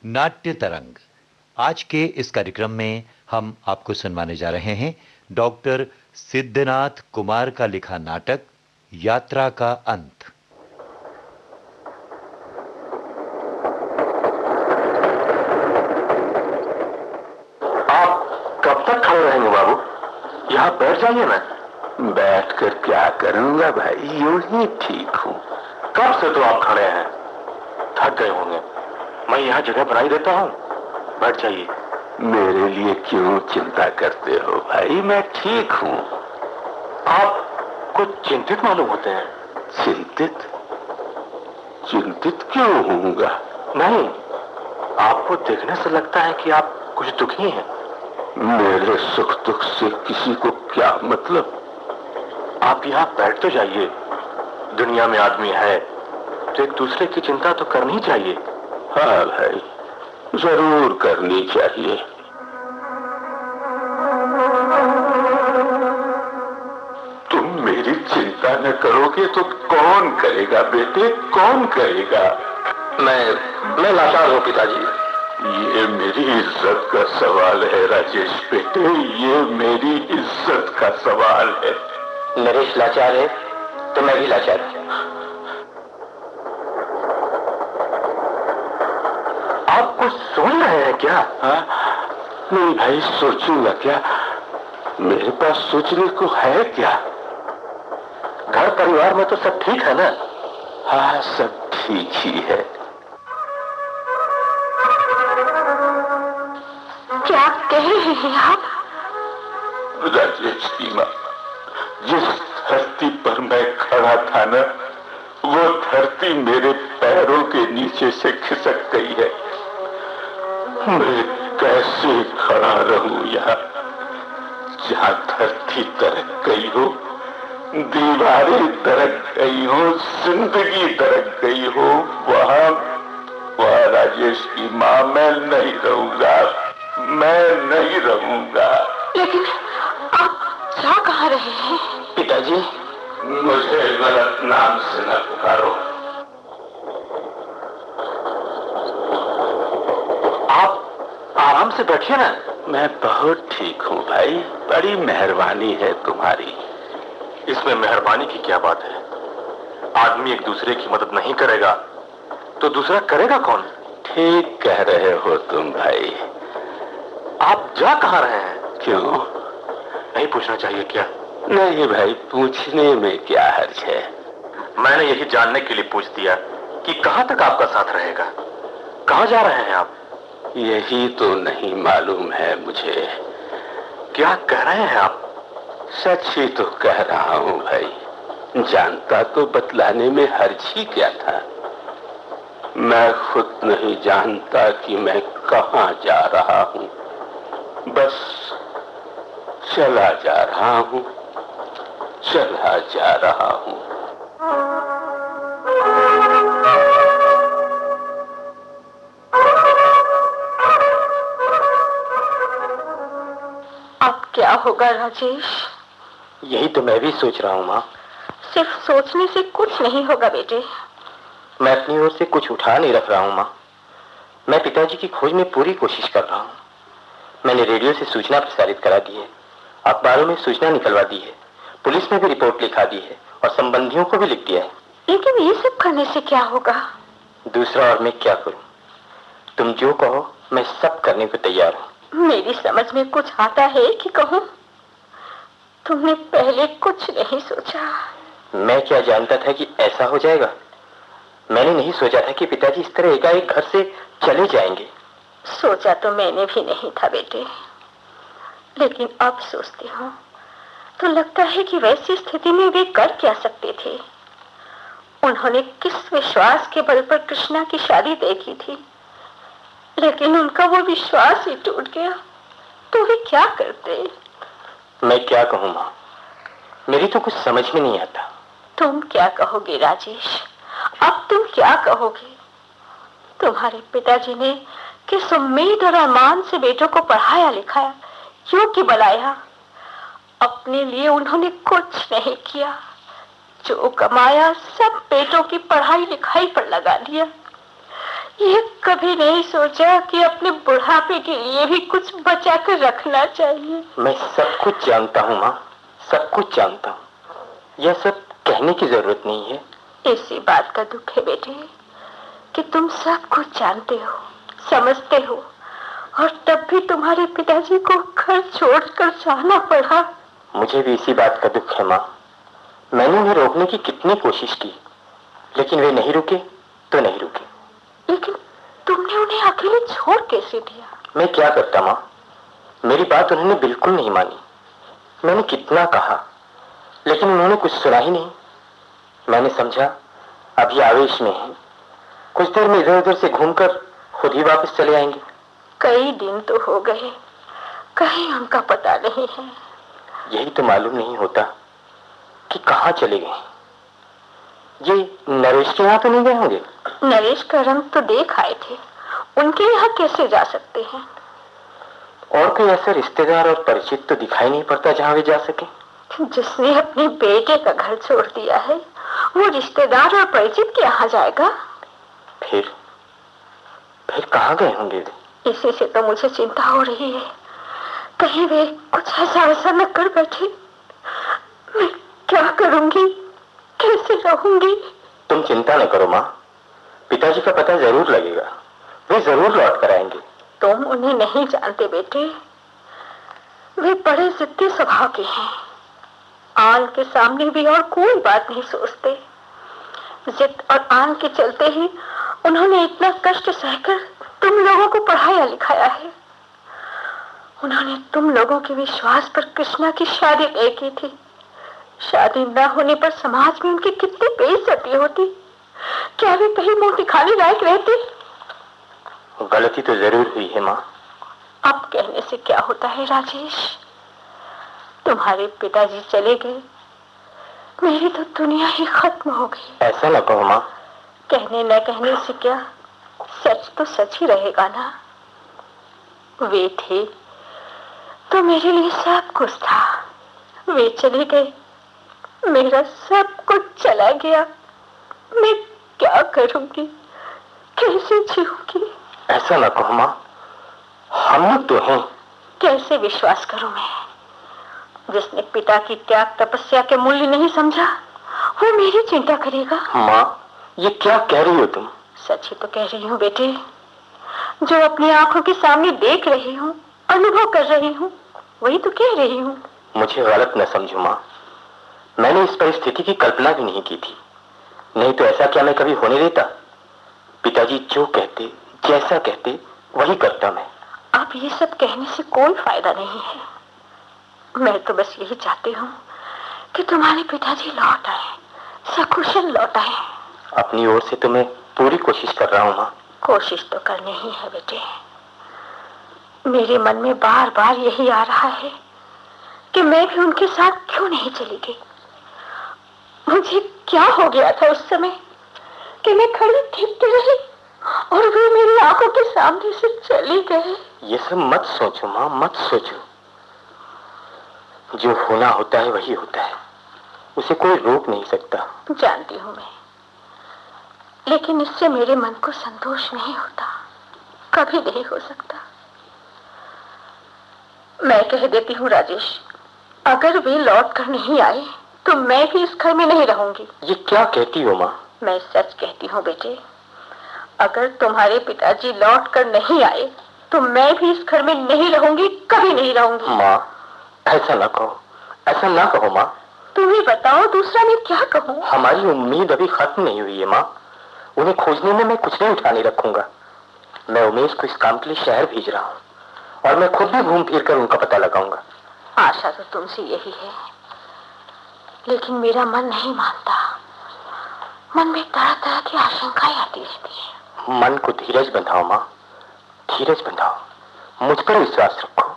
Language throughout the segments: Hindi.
नाट्य तरंग। आज के इस कार्यक्रम में हम आपको सुनवाने जा रहे हैं डॉक्टर सिद्धनाथ कुमार का लिखा नाटक यात्रा का अंत। आप कब तक खड़े रहेंगे बाबू? यहाँ बैठ जाइए ना। बैठकर क्या करूंगा भाई, यूं ही ठीक हूँ। कब से तो आप खड़े हैं, थक गए होंगे। मैं यहाँ जगह बनाई देता हूँ, बैठ जाइए। मेरे लिए क्यों चिंता करते हो भाई, मैं ठीक हूँ। आप कुछ चिंतित मालूम होते हैं। चिंतित? चिंतित क्यों होऊंगा? नहीं, आपको देखने से लगता है कि आप कुछ दुखी हैं। मेरे सुख दुख से किसी को क्या मतलब? आप यहाँ बैठ तो जाइए। दुनिया में आदमी है तो एक दूसरे की चिंता तो करनी चाहिए। हाँ भाई, जरूर करनी चाहिए। तुम मेरी चिंता न करोगे तो कौन करेगा बेटे, कौन करेगा? मैं लाचार हूँ पिताजी। ये मेरी इज्जत का सवाल है राजेश बेटे, ये मेरी इज्जत का सवाल है। नरेश लाचार है तो मैं भी लाचार हूँ। आप कुछ सोच रहे हैं क्या? हाँ? नहीं भाई, सोचूंगा क्या? मेरे पास सोचने को है क्या? घर परिवार में तो सब ठीक है ना? हाँ, सब ठीक ही है। क्या कह रहे हैं आप? राजेश की माँ, जिस धरती पर मैं खड़ा था ना, वो धरती मेरे पैरों के नीचे से खिसक गई है। मैं कैसे खड़ा रहूं यहाँ, जहाँ धरती दरक गई हो, दीवारें दरक गई हो, जिंदगी दरक गई हो, वहाँ राजेश की माँ मैं नहीं रहूंगा, मैं नहीं रहूंगा। लेकिन आप जा कहाँ रहे हैं? पिताजी, मुझे गलत नाम से न पुकारो। आप आराम से बैठिए ना। मैं बहुत ठीक हूँ भाई, बड़ी मेहरबानी है तुम्हारी। इसमें मेहरबानी की क्या बात है? आदमी एक दूसरे की मदद नहीं करेगा तो दूसरा करेगा कौन? ठीक कह रहे हो तुम भाई। आप जा कहाँ रहे हैं? क्यों? नहीं पूछना चाहिए क्या? नहीं भाई, पूछने में क्या हर्ज है। मैंने यही जानने के लिए पूछ दिया कि कहाँ तक आपका साथ रहेगा। कहाँ जा रहे हैं आप? यही तो नहीं मालूम है मुझे। क्या कह रहे हैं आप? सच ही तो कह रहा हूँ भाई, जानता तो बतलाने में हर्ज ही क्या था। मैं खुद नहीं जानता कि मैं कहाँ जा रहा हूँ, बस चला जा रहा हूँ, चला जा रहा हूँ। अब क्या होगा राजेश? यही तो मैं भी सोच रहा हूँ माँ। सिर्फ सोचने से कुछ नहीं होगा बेटे। मैं अपनी ओर से कुछ उठा नहीं रख रहा हूँ माँ। मैं पिताजी की खोज में पूरी कोशिश कर रहा हूँ। मैंने रेडियो से सूचना प्रसारित करा दी है, अखबारों में सूचना निकलवा दी है, पुलिस में भी रिपोर्ट लिखा दी है और संबंधियों को भी लिख दिया है। लेकिन ये सब करने से क्या होगा? दूसरा और मैं क्या करूं? तुम जो कहो मैं सब करने को तैयार हूं। मेरी समझ में कुछ आता है कि कहूं? तुमने पहले कुछ नहीं सोचा। मैं क्या जानता था कि ऐसा हो जाएगा? मैंने नहीं सोचा था कि पिताजी इस तरह एकाएक घर से चले जाएंगे। सोचा तो मैंने भी नहीं था बेटे, लेकिन अब सोचती हूँ तो लगता है कि वैसी स्थिति में वे कर क्या सकते थे। उन्होंने किस विश्वास के बल पर कृष्णा की शादी तय की थी, लेकिन उनका वो विश्वास ही टूट गया तो वे क्या करते? मैं क्या कहूँ माँ, मेरी तो कुछ समझ में नहीं आता। तुम क्या कहोगे राजेश? अब तुम क्या कहोगे? तुम्हारे पिताजी ने किस उम्मीद और अरमान से बेटों को पढ़ाया लिखाया, योग्य बनाया। अपने लिए उन्होंने कुछ नहीं किया, जो कमाया सब बेटों की पढ़ाई लिखाई पर लगा दिया। ये कभी नहीं सोचा कि अपने बुढ़ापे के लिए भी कुछ बचा कर रखना चाहिए? मैं सब कुछ जानता हूँ माँ, सब कुछ जानता हूँ। यह सब कहने की जरूरत नहीं है। इसी बात का दुख है बेटे कि तुम सब कुछ जानते हो, समझते हो, और तब भी तुम्हारे पिताजी को घर छोड़कर जाना पड़ा। मुझे भी इसी बात का दुख है माँ। मैंने उन्हें रोकने की कितनी कोशिश की, लेकिन वे नहीं रुके तो नहीं रुके। लेकिन तुमने उन्हें अकेले छोड़ कैसे दिया? मैं क्या करता माँ, मेरी बात उन्होंने बिल्कुल नहीं मानी। मैंने कितना कहा, लेकिन उन्होंने कुछ सुना ही नहीं। मैंने समझा अभी आवेश में है, कुछ देर में इधर उधर से घूमकर खुद ही वापस चले आएंगे। कई दिन तो हो गए, कहीं उनका पता नहीं है। यही तो मालूम नहीं होता कि कहाँ चले गए। ये नरेश के यहाँ तो नहीं गए होंगे? नरेश का रंग तो देख आए थे, उनके यहाँ कैसे जा सकते हैं? और कोई ऐसा रिश्तेदार और परिचित तो दिखाई नहीं पड़ता जहाँ वे जा सके। जिसने अपने बेटे का घर छोड़ दिया है, वो रिश्तेदार और परिचित के यहाँ जाएगा? फिर कहाँ गए होंगे वे? इसी से तो मुझे चिंता हो रही है, कहीं वे कुछ ऐसा न कर बैठे। मैं क्या करूंगी, कैसे रहूंगी? तुम चिंता न करो माँ, पिताजी का पता जरूर लगेगा, वे जरूर लौट कर आएंगे। तुम उन्हें नहीं जानते बेटे, वे बड़े जिद्दी स्वभाव के हैं। आन के सामने भी और कोई बात नहीं सोचते। जिद और आन के चलते ही उन्होंने इतना कष्ट सहकर तुम लोगों को पढ़ाया लिखाया है। उन्होंने तुम लोगों के विश्वास पर कृष्णा की शादी तय की थी। शादी न होने पर समाज में उनकी कितनी बेइज्जती होती। क्या वे कहीं मुंह दिखाने लायक रहती? गलती तो जरूर हुई है माँ। अब कहने से क्या होता है राजेश, तुम्हारे पिताजी चले गए, मेरी तो दुनिया ही खत्म हो गई। ऐसा न कहो माँ। कहने न कहने से क्या, सच तो सच ही रहेगा ना। वे थे तो मेरे लिए सब कुछ था, वे चले गए, मेरा सब कुछ चला गया। मैं क्या करूंगी, कैसे जीऊंगी? ऐसा न कहो माँ, हम तो हैं। कैसे विश्वास करूं मैं? जिसने पिता की त्याग तपस्या के मूल्य नहीं समझा, वो मेरी चिंता करेगा। माँ, ये क्या कह रही हो तुम? सच ही तो कह रही हूँ बेटे, जो अपनी आंखों के सामने देख रही हूँ, अनुभव कर रही हूँ, वही तो कह रही हूँ। मुझे गलत न समझो माँ, मैंने इस परिस्थिति की कल्पना भी नहीं की थी। नहीं तो ऐसा क्या मैं कभी होने देता? पिताजी जो कहते, जैसा कहते, वही करता मैं। अब ये सब कहने से कोई फायदा नहीं है। मैं तो बस यही चाहती हूँ कि तुम्हारे पिताजी लौट आए, सकुशल लौट आए। अपनी ओर से तो मैं पूरी कोशिश कर रहा हूँ माँ। कोशिश तो करनी ही है बेटे। मेरे मन में बार बार यही आ रहा है कि मैं भी उनके साथ क्यों नहीं चली गई। मुझे क्या हो गया था उस समय कि मैं खड़ी देखती रही और वे मेरी आंखों के सामने से चले गए। ये सब मत सोचो माँ, मत सोचो। जो होना होता है वही होता है, उसे कोई रोक नहीं सकता। जानती हूँ मैं, लेकिन इससे मेरे मन को संतोष नहीं होता, कभी नहीं हो सकता। मैं कह देती हूँ राजेश, अगर वे लौट कर नहीं आए तो मैं भी इस घर में नहीं रहूंगी। ये क्या कहती हो माँ? मैं सच कहती हूँ बेटे, अगर तुम्हारे पिताजी लौट कर नहीं आए तो मैं भी इस घर में नहीं रहूंगी, कभी नहीं रहूंगी। माँ, ऐसा ना कहो, ऐसा ना कहो माँ। तुम ही बताओ, दूसरा मैं क्या कहूँ? हमारी उम्मीद अभी खत्म नहीं हुई है माँ। उन्हें खोजने में मैं कुछ नहीं उठाने रखूंगा। मैं उमेश को इस काम के लिए शहर भेज रहा हूँ और मैं खुद भी घूम फिर कर उनका पता लगाऊंगा। आशा तो तुमसे यही है, लेकिन मेरा मन नहीं मानता। मन में तरह तरह की आशंकाएं आती रहती है। मन को धीरज बंधाओ माँ, धीरज बंधाओ, मुझ पर विश्वास रखो।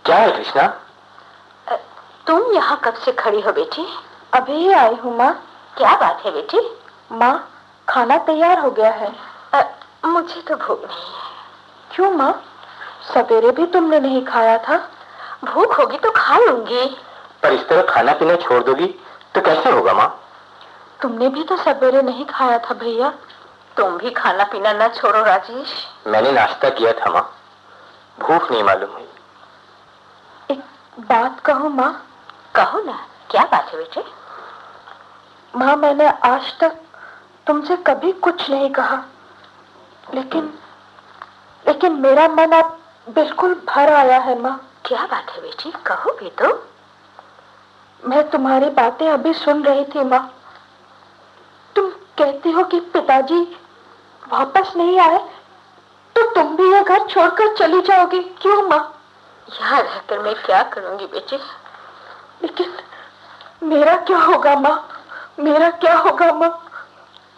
क्या है कृष्णा? तुम यहाँ कब से खड़ी हो बेटी? अभी ही आई हूँ माँ। क्या बात है बेटी? माँ, खाना तैयार हो गया है। मुझे तो भूख नहीं है। क्यों माँ? सवेरे भी तुमने नहीं खाया था। भूख होगी तो खा लूंगी। पर इस तरह खाना पीना छोड़ दोगी तो कैसे होगा माँ? तुमने भी तो सवेरे नहीं खाया था भैया। तुम भी खाना पीना न छोड़ो राजेश। मैंने नाश्ता किया था माँ, भूख नहीं मालूम हुई। एक बात कहूँ माँ? कहो ना, क्या बात है बेटे? माँ, मैंने आज तक तुमसे कभी कुछ नहीं कहा, लेकिन मेरा मन अब बिल्कुल भर आया है माँ। क्या बात है बेटी, कहो भी तो। मैं तुम्हारी बातें अभी सुन रही थी माँ। तुम कहती हो कि पिताजी वापस नहीं आए तो तुम भी यह घर छोड़कर चली जाओगी। क्यों माँ? यहाँ रहकर मैं क्या करूंगी बेटे? लेकिन मेरा क्या होगा माँ? मेरा क्या होगा माँ?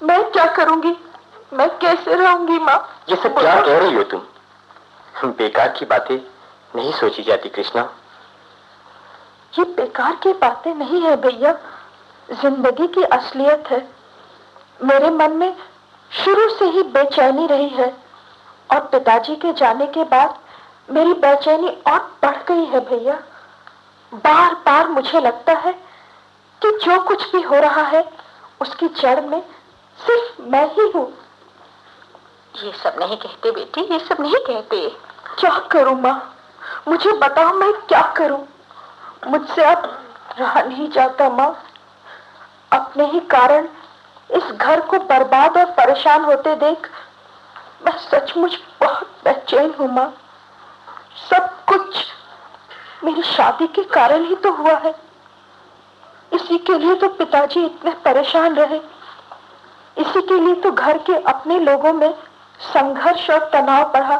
मैं क्या करूंगी? मैं कैसे रहूंगी माँ? ये सब क्या कह रही हो तुम? बेकार की बातें नहीं सोची जाती कृष्णा। ये बेकार की बातें नहीं है भैया, जिंदगी की असलियत है। मेरे मन में शुरू से ही बेचैनी रही है और पिताजी के जाने के बाद मेरी बेचैनी और बढ़ गई है भैया। बार बार मुझे लगता है कि जो कुछ भी हो रहा है उसकी जड़ में सिर्फ मैं ही हूँ। ये सब नहीं कहते बेटी, ये सब नहीं कहते। क्या करूं माँ? मुझे बताओ मैं क्या करूं? मुझसे अब रहा नहीं जाता माँ। अपने ही कारण इस घर को बर्बाद और परेशान होते देख मैं सचमुच बहुत बेचैन हूँ माँ। सब कुछ मेरी शादी के कारण ही तो हुआ है। इसी के लिए तो पिताजी इतने परेशान रहे। इसी के लिए तो घर के अपने लोगों में संघर्ष और तनाव बढ़ा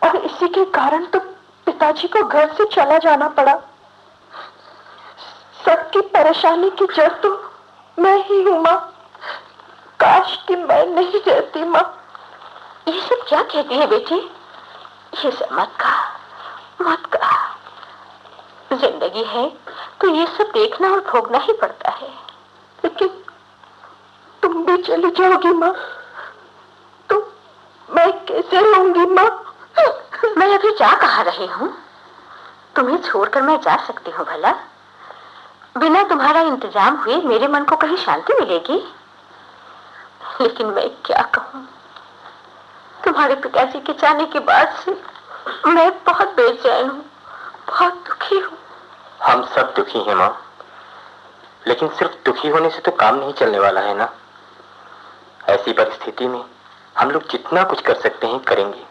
और इसी के कारण तो पिताजी को घर से चला जाना पड़ा। सबकी परेशानी की जड़ तो मैं ही हूँ माँ। काश कि मैं नहीं रहती माँ। ये सब क्या कहती है बेटी? ये सब मत कहा। जिंदगी है तो ये सब देखना और भोगना ही पड़ता है। लेकिन तुम भी चली जाओगी माँ तो मैं कैसे रहूंगी माँ? मैं अभी जा कहाँ रही हूँ? तुम्हें छोड़कर मैं जा सकती हूँ भला? बिना तुम्हारा इंतजाम हुए मेरे मन को कहीं शांति मिलेगी? लेकिन मैं क्या कहूँ, तुम्हारे पिताजी के जाने के बाद से मैं बहुत बेचैन हूँ, बहुत दुखी हूँ। हम सब दुखी हैं माँ, लेकिन सिर्फ दुखी होने से तो काम नहीं चलने वाला है ना। ऐसी परिस्थिति में हम लोग जितना कुछ कर सकते हैं करेंगे,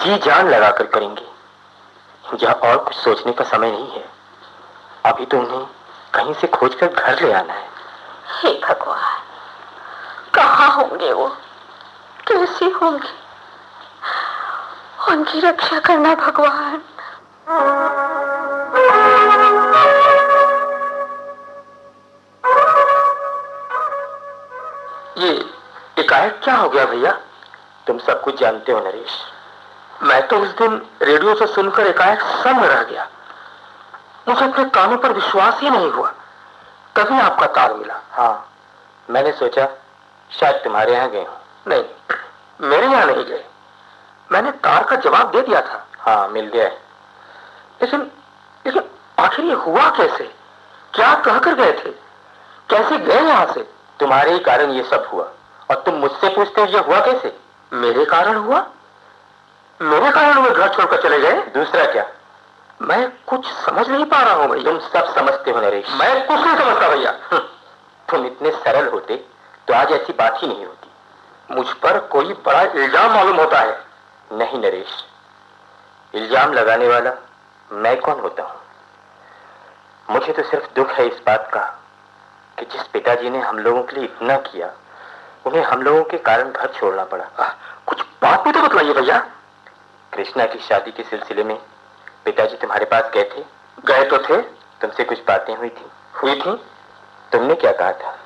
जी जान लगाकर करेंगे। यह और कुछ सोचने का समय नहीं है। अभी तो उन्हें कहीं से खोजकर घर ले आना है। हे भगवान, कहाँ होंगे वो? कैसे होंगे? उनकी रक्षा करना भगवान। ये एकाएक क्या हो गया भैया? तुम सब कुछ जानते हो नरेश। मैं तो उस दिन रेडियो से सुनकर एकाएक सम रह गया। मुझे अपने कानों पर विश्वास ही नहीं हुआ। तभी आपका तार मिला। हाँ, मैंने सोचा शायद तुम्हारे यहाँ गए हो। नहीं, मेरे यहाँ नहीं गए। मैंने तार का जवाब दे दिया था। हाँ, मिल गया है। लेकिन आखिर ये हुआ कैसे? क्या कहकर गए थे? कैसे गए यहाँ से? तुम्हारे ही कारण ये सब हुआ और तुम मुझसे पूछते हो ये हुआ कैसे? मेरे कारण हुआ? मेरे कारण वे घर छोड़कर चले गए? दूसरा क्या? मैं कुछ समझ नहीं पा रहा हूँ भैया। तुम सब समझते हो नरेश। मैं कुछ नहीं समझता भैया। तुम इतने सरल होते तो आज ऐसी बात ही नहीं होती। मुझ पर कोई बड़ा इल्जाम मालूम होता है। नहीं नरेश, इल्जाम लगाने वाला मैं कौन होता हूँ? मुझे तो सिर्फ दुख है इस बात का कि जिस पिताजी ने हम लोगों के लिए इतना किया, उन्हें हम लोगों के कारण घर छोड़ना पड़ा। कुछ बात भी तो बतलाइए भैया। कृष्णा की शादी के सिलसिले में पिताजी तुम्हारे पास गए थे? गए तो थे। तुमसे कुछ बातें हुई थी? तुमने क्या कहा था?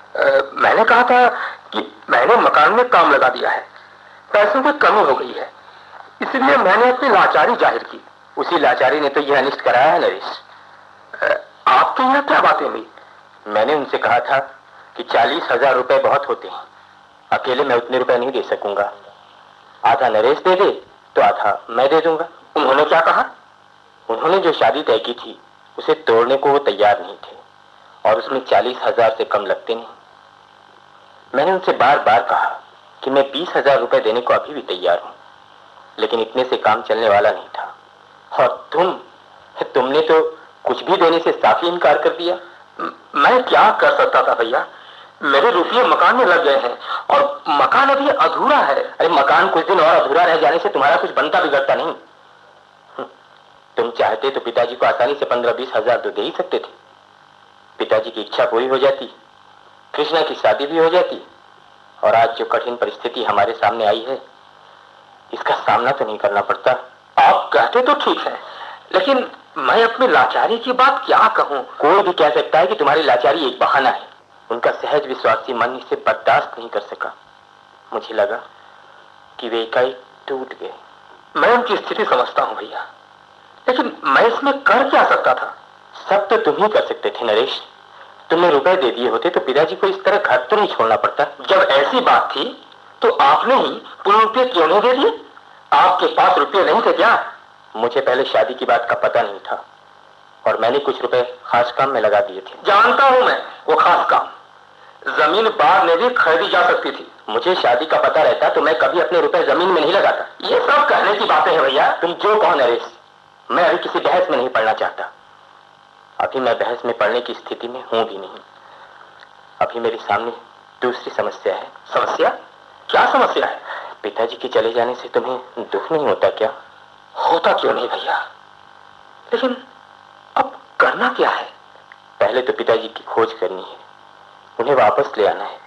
मैंने कहा था कि मैंने मकान में काम लगा दिया है, पैसों की कमी हो गई है, इसलिए मैंने अपनी लाचारी जाहिर की। उसी लाचारी ने तो यह अनिष्ट कराया है नरेश। आपके यहाँ क्या बातें हुई? मैंने उनसे कहा था कि 40,000 रुपए बहुत होते हैं, अकेले मैं उतने रुपए नहीं दे सकूंगा। आधा नरेश दे दे तो आधा मैं दे दूंगा। उन्होंने क्या कहा? उन्होंने जो शादी तय की थी उसे तोड़ने को वो तैयार नहीं थे और उसमें 40,000 से कम लगते नहीं। मैंने उनसे बार बार कहा कि मैं 20,000 रुपए देने को अभी भी तैयार हूं, लेकिन इतने से काम चलने वाला नहीं था। और तुमने तो कुछ भी देने से साफ ही इनकार कर दिया। मैं क्या कर सकता था भैया, मेरे रुपये मकान में लग गए हैं और मकान अभी अधूरा है। अरे मकान कुछ दिन और अधूरा रह जाने से तुम्हारा कुछ बनता बिगड़ता नहीं। तुम चाहते तो पिताजी को आसानी से 15-20 हजार तो दे ही सकते थे। पिताजी की इच्छा पूरी हो जाती, कृष्णा की शादी भी हो जाती, और आज जो कठिन परिस्थिति हमारे सामने आई है, इसका सामना तो नहीं करना पड़ता। आप कहते तो ठीक है, लेकिन मैं अपनी लाचारी की बात क्या कहूं? कोई भी कह सकता है कि तुम्हारी लाचारी एक बहाना है। उनका सहज विश्वासी मन इसे बर्दाश्त नहीं कर सका। मुझे लगा कि वे एकाएक टूट गए। मैं उनकी स्थिति समझता हूं भैया, लेकिन मैं इसमें कर क्या सकता था? सब तो तुम ही कर सकते थे नरेश। तुमने रुपए दे दिए होते तो पिताजी को इस तरह घर तो नहीं छोड़ना पड़ता। जब ऐसी बात थी तो आपने ही पूरे रुपये क्यों नहीं दे दिए? आपके पास रुपये नहीं थे क्या? मुझे पहले शादी की बात का पता नहीं था और मैंने कुछ रुपए खास काम में लगा दिए थे। जानता हूं मैं वो खास काम। जमीन बाद में भी खरीदी जा सकती थी। मुझे शादी का पता रहता तो मैं कभी अपने रुपए जमीन में नहीं लगाता। ये सब कहने की बातें हैं भैया। तुम जो कहो नरेश, मैं अभी किसी बहस में नहीं पड़ना चाहता। अभी मैं बहस में पड़ने की स्थिति में हूं भी नहीं। अभी मेरे सामने दूसरी समस्या है। समस्या? क्या समस्या है? पिताजी के चले जाने से तुम्हें दुख नहीं होता क्या? होता क्यों नहीं भैया, लेकिन अब करना क्या है? पहले तो पिताजी की खोज करनी है, उन्हें वापस ले आना है।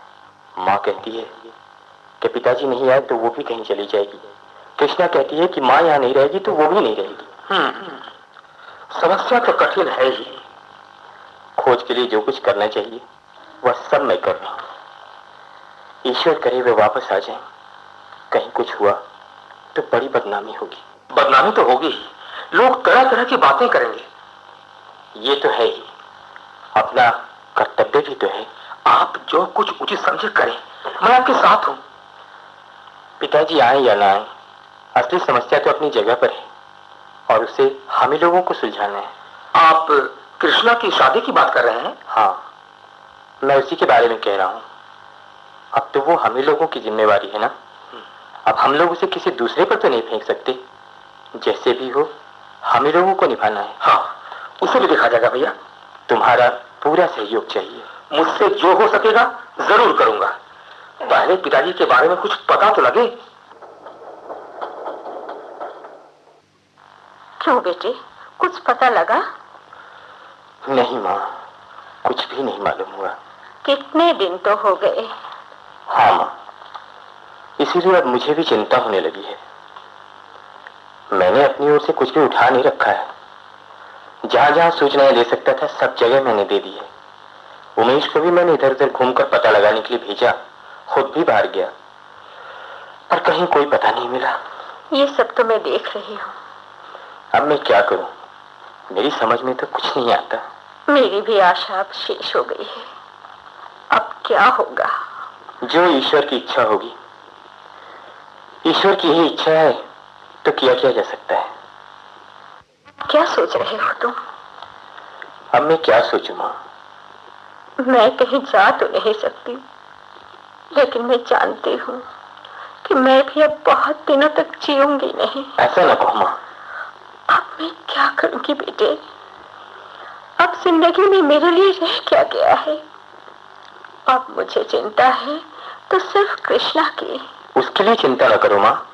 माँ कहती है कि पिताजी नहीं आए तो वो भी कहीं चली जाएगी। कृष्णा कहती है कि माँ यहाँ नहीं रहेगी तो वो भी नहीं रहेगी। समस्या तो कठिन है ही। खोज के लिए जो कुछ करना चाहिए वह सब मैं कर रहा हूं। ईश्वर करे वे वापस आ जाएं। कहीं कुछ हुआ तो बड़ी बदनामी होगी। बदनामी तो होगी ही, लोग तरह तरह की बातें करेंगे। ये तो है ही, अपना कर्तव्य भी तो है। आप जो कुछ उचित समझे करें, मैं आपके साथ हूं। पिताजी आए या ना आए, असली समस्या तो अपनी जगह पर है और उसे हम ही लोगों को सुलझाना है। आप कृष्णा की शादी की बात कर रहे हैं? हाँ, मैं उसी के बारे में कह रहा हूं। अब तो वो हम ही लोगों की जिम्मेवारी है ना। अब हम लोग उसे किसी दूसरे पर तो नहीं फेंक सकते। जैसे भी हो हम ही लोगों को निभाना है। हाँ, उसे भी देखा जाएगा भैया। तुम्हारा पूरा सहयोग चाहिए। मुझसे जो हो सकेगा जरूर करूंगा। पहले पिताजी के बारे में कुछ पता तो लगे। क्यों बेटे, कुछ पता लगा? नहीं माँ, कुछ भी नहीं मालूम हुआ। कितने दिन तो हो गए। हाँ माँ, इसीलिए अब मुझे भी चिंता होने लगी है। मैंने अपनी ओर से कुछ भी उठा नहीं रखा है। जहां जहां सूचनाएं दे सकता था सब जगह मैंने दे दी है। उमेश को भी मैंने इधर उधर घूमकर पता लगाने के लिए भेजा, खुद भी बाहर गया, पर कहीं कोई पता नहीं मिला। ये सब तो मैं देख रही हूँ। अब मैं क्या करूं, मेरी समझ में तो कुछ नहीं आता। मेरी भी आशा अब शेष हो गई है। अब क्या होगा? जो ईश्वर की इच्छा होगी। ईश्वर की ही इच्छा है तो किया जा सकता है। क्या सोच रहे हो तुम? अब मैं क्या सोचूं माँ? मैं कहीं जा तो नहीं सकती, लेकिन मैं जानती हूँ कि मैं भी अब बहुत दिनों तक जीऊंगी नहीं। ऐसा न कहो माँ। अब मैं क्या करूंगी बेटे? अब जिंदगी में मेरे लिए रह क्या गया है? अब मुझे चिंता है तो सिर्फ कृष्णा की। उसके लिए चिंता न करो माँ,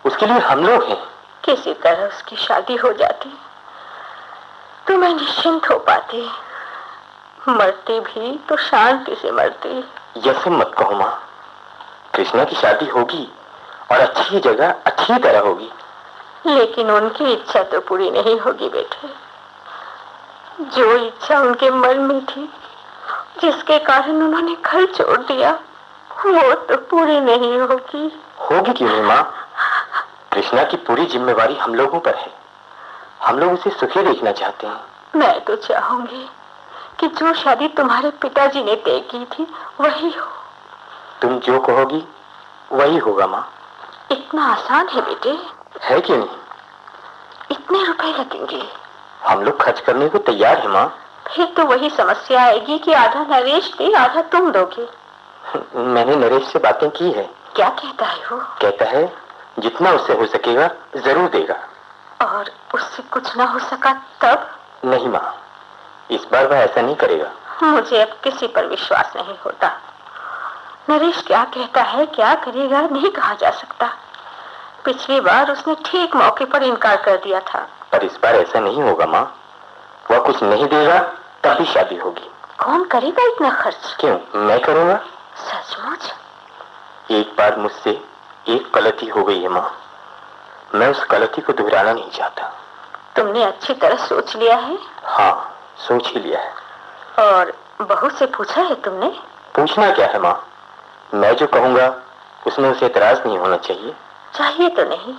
उसके लिए हम लोग हैं। किसी तरह उसकी शादी हो जाती तो मैं निश्चिंत हो पाती। मरती भी तो शांति से मरती। यह सब मत कहो माँ। कृष्णा की शादी होगी और अच्छी जगह अच्छी तरह होगी। लेकिन उनकी इच्छा तो पूरी नहीं होगी बेटे। जो इच्छा उनके मन में थी, जिसके कारण उन्होंने घर छोड़ दिया, वो तो पूरी नहीं होगी। होगी क्यों नहीं माँ? कृष्णा की पूरी जिम्मेवारी हम लोगों पर है। हम लोग उसे सुखी देखना चाहते हैं। मैं तो चाहूंगी कि जो शादी तुम्हारे पिताजी ने तय की थी वही हो। तुम जो कहोगी वही होगा माँ। इतना आसान है बेटे? है क्यों नहीं? इतने रुपए लगेंगे। हम लोग खर्च करने को तैयार है माँ। फिर तो वही समस्या आएगी कि आधा नरेश दे, आधा तुम दोगे। मैंने नरेश से बातें की है। क्या कहता है वो? कहता है जितना उससे हो सकेगा जरूर देगा। और उससे कुछ ना हो सका तब? नहीं माँ, इस बार वह ऐसा नहीं करेगा। मुझे अब किसी पर विश्वास नहीं होता। नरेश क्या कहता है, क्या करेगा, नहीं कहा जा सकता। पिछली बार उसने ठीक मौके पर इनकार कर दिया था। पर इस बार ऐसा नहीं होगा माँ। वह कुछ नहीं देगा तभी शादी होगी। कौन करेगा इतना खर्च? क्यों, मैं करूँगा। सचमुच? एक बार मुझसे एक गलती हो गई है माँ, मैं उस गलती को दोहराना नहीं चाहता। तुमने अच्छी तरह सोच लिया है? हाँ, सोच ही लिया है। और बहू से पूछा है तुमने? पूछना क्या है माँ, मैं जो कहूँगा उसमें उसे एतराज नहीं होना चाहिए। चाहिए तो नहीं,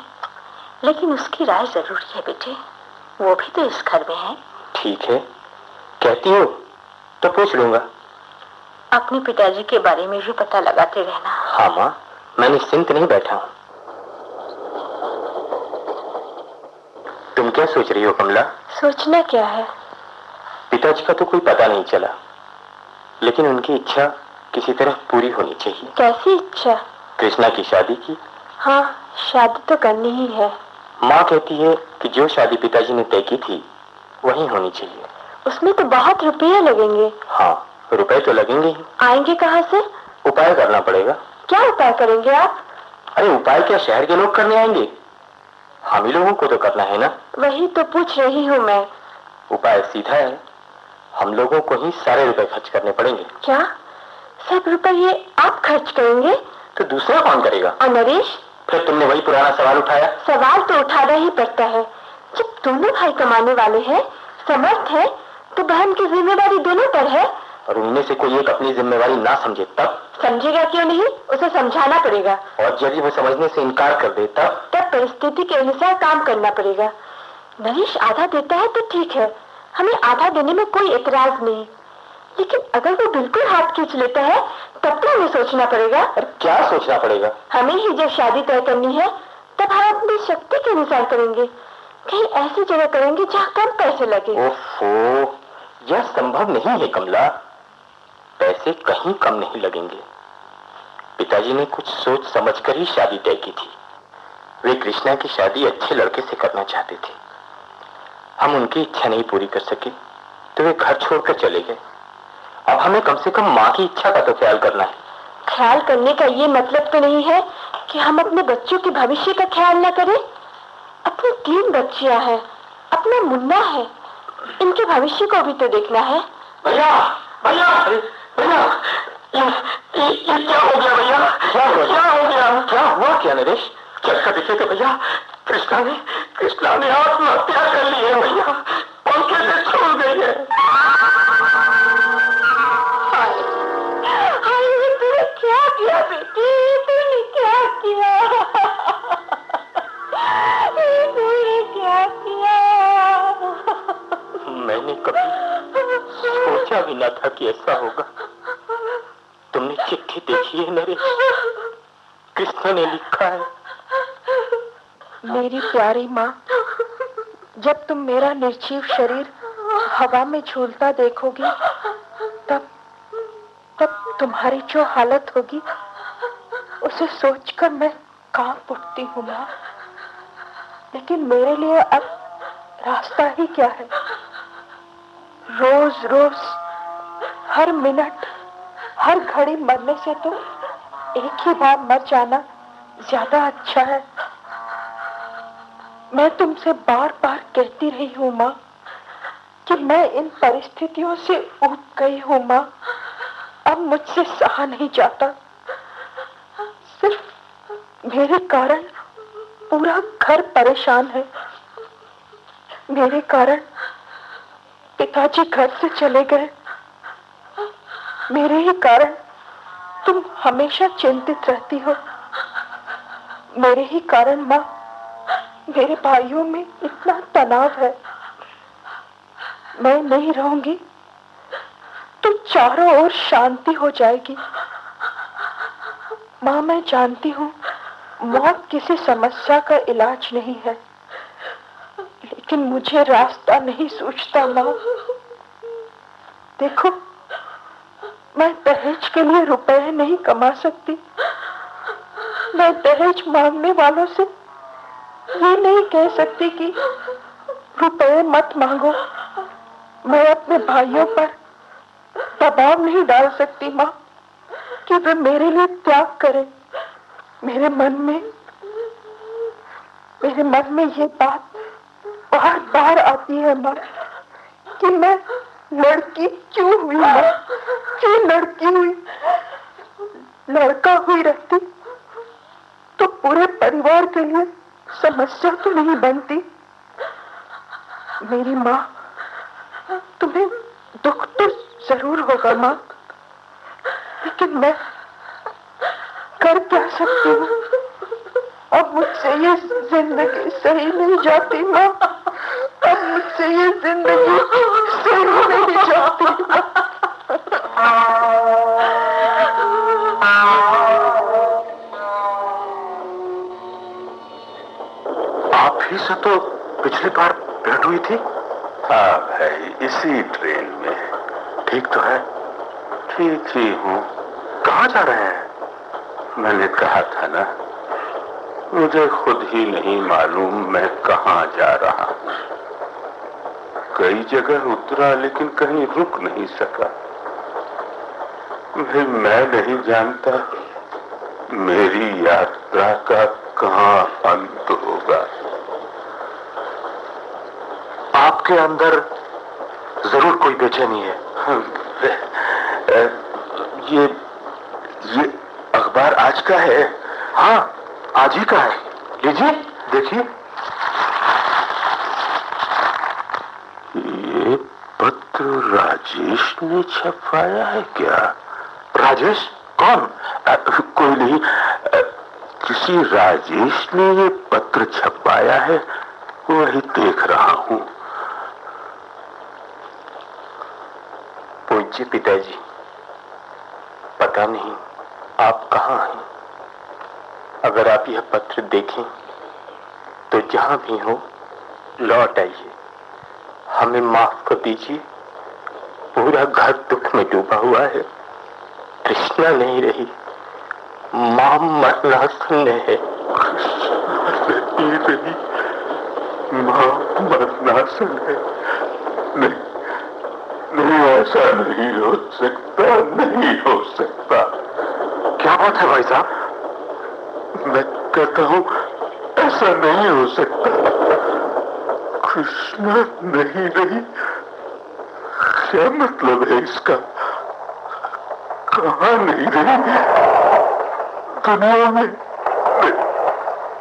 लेकिन उसकी राय जरूरी है बेटे। वो भी तो इस घर में है। ठीक है, कहती हो तो पूछ लूंगा। अपने पिताजी के बारे में भी पता लगाते रहना। हाँ माँ, मैं निश्चिंत नहीं बैठा हूँ। तुम क्या सोच रही हो कमला? सोचना क्या है? पिताजी का तो कोई पता नहीं चला, लेकिन उनकी इच्छा किसी तरह पूरी होनी चाहिए। कैसी इच्छा? कृष्णा की शादी की। हाँ, शादी तो करनी ही है। माँ कहती है कि जो शादी पिताजी ने तय की थी वही होनी चाहिए। उसमें तो बहुत रुपये लगेंगे। हाँ, रुपए तो लगेंगे ही। आएंगे कहाँ से? उपाय करना पड़ेगा। क्या उपाय करेंगे आप? अरे उपाय क्या शहर के लोग करने आएंगे? हम ही लोगों को तो करना है ना। वही तो पूछ रही हूँ मैं। उपाय सीधा है, हम लोगों को ही सारे रुपए खर्च करने पड़ेंगे। क्या सब रुपये आप खर्च करेंगे? तो दूसरा कौन करेगा? और नरेश? फिर तुमने वही पुराना सवाल उठाया। सवाल तो उठाना ही पड़ता है। जब दोनों भाई कमाने वाले हैं, समर्थ है, तो बहन की जिम्मेदारी दोनों पर है। और उनमें से कोई एक अपनी जिम्मेवारी ना समझे तब? समझेगा क्यों नहीं, उसे समझाना पड़ेगा। और यदि वो समझने से इनकार कर दे तब परिस्थिति के अनुसार काम करना पड़ेगा। नरेश आधा देता है तो ठीक है, हमें आधा देने में कोई एतराज नहीं, लेकिन अगर वो बिल्कुल हाथ खींच लेता है तब तो हमें सोचना पड़ेगा। क्या सोचना पड़ेगा? हमें ही जब शादी तय करनी है तब हम अपनी शक्ति के अनुसार करेंगे। कहीं ऐसी जगह करेंगे जहाँ कम पैसे लगे। ओफो, यह संभव नहीं है कमला। पैसे कहीं कम नहीं लगेंगे। पिताजी ने कुछ सोच समझकर ही शादी तय की थी। वे कृष्णा की शादी अच्छे लड़के से करना चाहते थे। हम उनकी इच्छा नहीं पूरी कर सके तो वे घर छोड़कर चले गए। अब हमें कम से कम माँ की इच्छा का तो ख्याल करना है। ख्याल करने का ये मतलब तो नहीं है कि हम अपने बच्चों के भविष्य का ख्याल न करें। अपनी 3 बच्चियां हैं, अपना मुन्ना है, इनके भविष्य को भी तो देखना है। भैया, भैया, भैया, ये क्या हो गया भैया? क्या हो गया? क्या हुआ क्या नरेश? चल दिखे तो भैया, कृष्णा ने आत्महत्या कर ली है भैया। पंखे से छूट गई है। तूने क्या किया बेटी? तूने क्या किया? तूने क्या किया? मैंने कभी सोचा भी न था कि ऐसा होगा। तुमने चिट्ठी देखी है नरेश? कृष्णा ने लिखा है। मेरी प्यारी माँ, जब तुम मेरा निर्जीव शरीर हवा में झूलता देखोगी तब तुम्हारी जो हालत होगी उसे सोचकर मैं कांप उठती हूँ माँ। लेकिन मेरे लिए अब रास्ता ही क्या है? रोज रोज, हर मिनट, हर घड़ी मरने से तो एक ही बार मर जाना ज्यादा अच्छा है। मैं तुमसे बार बार कहती रही हूँ माँ कि मैं इन परिस्थितियों से ऊब गई हूँ माँ। अब मुझसे सहा नहीं जाता। सिर्फ मेरे कारण पूरा घर परेशान है। मेरे कारण पिताजी घर से चले गए। मेरे ही कारण तुम हमेशा चिंतित रहती हो। मेरे ही कारण माँ, मेरे भाइयों में इतना तनाव है। मैं नहीं रहूंगी तो चारों ओर शांति हो जाएगी। माँ, मैं जानती हूँ मौत किसी समस्या का इलाज नहीं है, लेकिन मुझे रास्ता नहीं सूझता माँ। देखो, मैं दहेज के लिए रुपए नहीं कमा सकती। मैं दहेज मांगने वालों से ये नहीं कह सकती कि रुपए मत मांगो। मैं अपने भाइयों पर दबाव नहीं डाल सकती माँ कि वे मेरे लिए त्याग करें। मेरे मन में ये बात बार बार आती है माँ कि मैं लड़की क्यों हुई माँ, क्यों लड़की हुई। लड़का हुई रहती तो पूरे परिवार के लिए समस्या तो नहीं बनती। मेरी माँ, तुम्हें दुख तो जरूर होगा माँ, लेकिन मैं कर क्या सकती हूँ। अब मुझसे ये जिंदगी सही नहीं जाती माँ, अब मुझसे ये जिंदगी सही नहीं जाती माँ। आप ही से तो पिछली बार भेंट हुई थी। हाँ भाई, इसी ट्रेन में। ठीक तो है? ठीक ही हूँ। कहाँ जा रहे हैं? मैंने कहा था ना, मुझे खुद ही नहीं मालूम मैं कहाँ जा रहा हूँ। कई जगह उतरा लेकिन कहीं रुक नहीं सका। मैं नहीं जानता मेरी यात्रा का कहाँ अंत होगा। आपके अंदर जरूर कोई बेचैनी है। ये अखबार आज का है। हाँ, आज ही का है। लीजिए, देखिए। ये पत्र राजेश ने छपाया है क्या? राजेश? कौन? कोई नहीं, किसी राजेश ने ये पत्र छपाया है, वही देख रहा हूं। पूज्य पिताजी, पता नहीं आप कहाँ हैं। अगर आप यह पत्र देखें तो जहां भी हो लौट आइए। हमें माफ कर दीजिए, पूरा घर दुख में डूबा हुआ है। कृष्णा नहीं रही, मां मरनासन है। नहीं रही, मां मरनासन है। नहीं, ऐसा नहीं हो सकता, नहीं हो सकता। क्या बात है भाई साहब? मैं कहता हूं ऐसा नहीं हो सकता। कृष्णा नहीं रही, क्या मतलब है इसका? कहाँ नहीं रही? दुनिया में?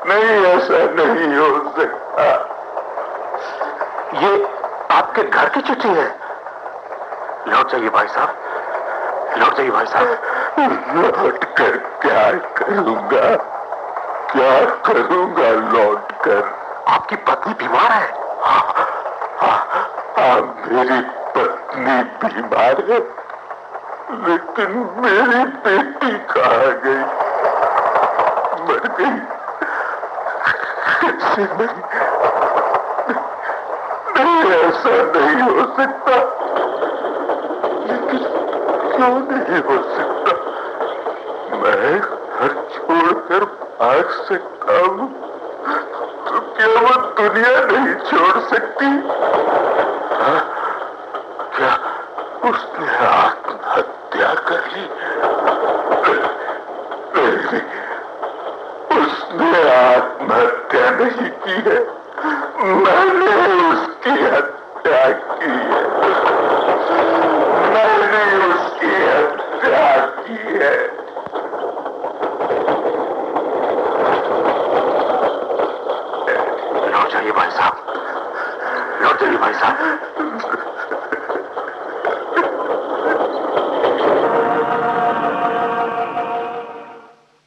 नहीं, ऐसा नहीं हो सकता। ये आपके घर की चिट्ठी है। लौट जाइए भाई साहब, लौट जाइए भाई साहब। लौट कर क्या करूंगा? क्या करूंगा लौट कर? आपकी पत्नी बीमार है। हाँ, मेरी पत्नी बीमार है, लेकिन मेरी बेटी कहाँ गई? मर गई। कैसे मरी? नहीं, ऐसा नहीं हो सकता। लेकिन क्यों नहीं हो सकता? मैं घर छोड़कर भाग सकता हूँ, तो क्या वो दुनिया नहीं छोड़ सकती? हाँ? क्या उसने आत्महत्या कर ली? नहीं, उसने आत्महत्या नहीं की है, मैंने उसकी हत्या की है। मैंने उसकी हत्या की है। लौट जाइए भाई साहब, लौट जाइए भाई साहब।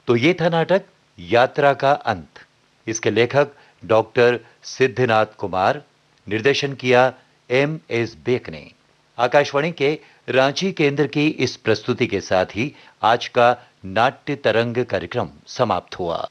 तो ये था नाटक यात्रा का अंत। इसके लेखक डॉक्टर सिद्धनाथ कुमार, निर्देशन किया M.S. बेक ने। आकाशवाणी के रांची केंद्र की इस प्रस्तुति के साथ ही आज का नाट्य तरंग कार्यक्रम समाप्त हुआ।